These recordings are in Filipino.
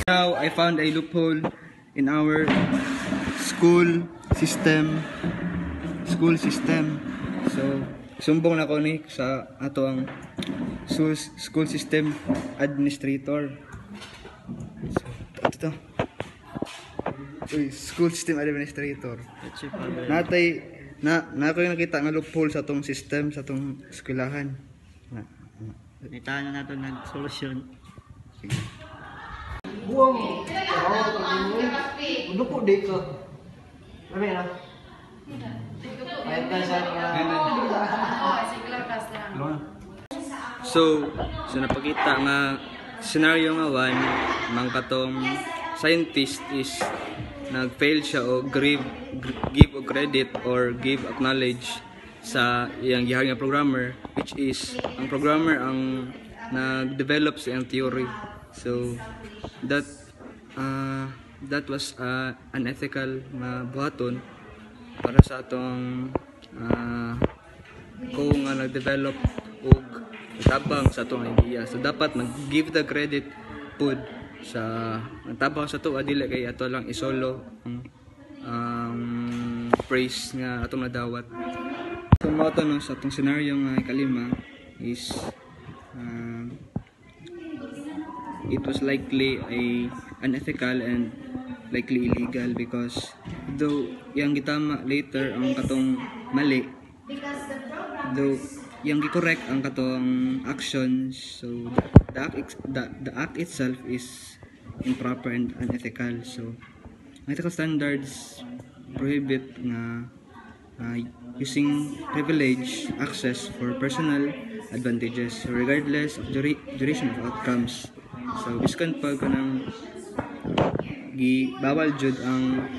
Now I found a loophole in our school system. So sumbong na ko ni sa ato ang school system administrator. So, school system administrator. Natay na ko yung nakita nga loophole sa tong system sa tong eskwelahan. Itahan na nato ng solusyon. Buang. Udah po dito. Lami na. So napakita nga scenario nga 1 mang katong scientist is nag-fail siya o give o credit or give acknowledge sa iyang gihang nga programmer, which is ang programmer ang nag-develop sa iyang theory. So that was unethical na buhaton para sa atong kung nga nag-develop og tabang sa atong idea. So dapat mag-give the credit pud sa tabang sa to, dili kay ato lang isolo ang praise nga atong nadawat. So mao to no, sa atong scenario nga ikalima is it was likely unethical and likely illegal because though yang gitama later ang katong mali, though yang gi-correct ang katong actions, so the act itself is improper and unethical. So ethical standards prohibit nga using privilege access for personal advantages, so regardless of duration of outcomes. So biskan pag kanang bawal jud ang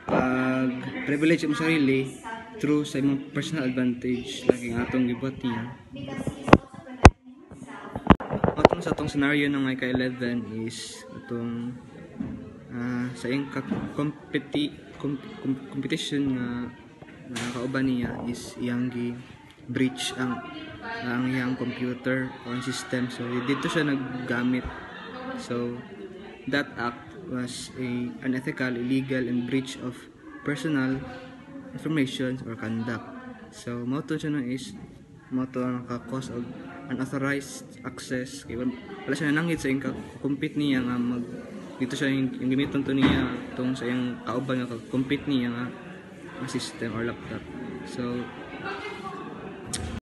pag privilege mo sarili through sa imong personal advantage lagi ang atong gibuhat niya. Atong sa atong scenario ng ika-11 is atong sa iyang competition nga kauban niya is iyang breach ang iyang computer or system, so dito siya naggamit. So that act was unethical, illegal, and breach of personal information or conduct. So mao to siya is mao to ang ka-cause of unauthorized access, kay wala siya nanangit sa iyang compete niya nga dito siya yung gamiton to niya tong sa iyang kauban nga compete niya nga system or laptop. So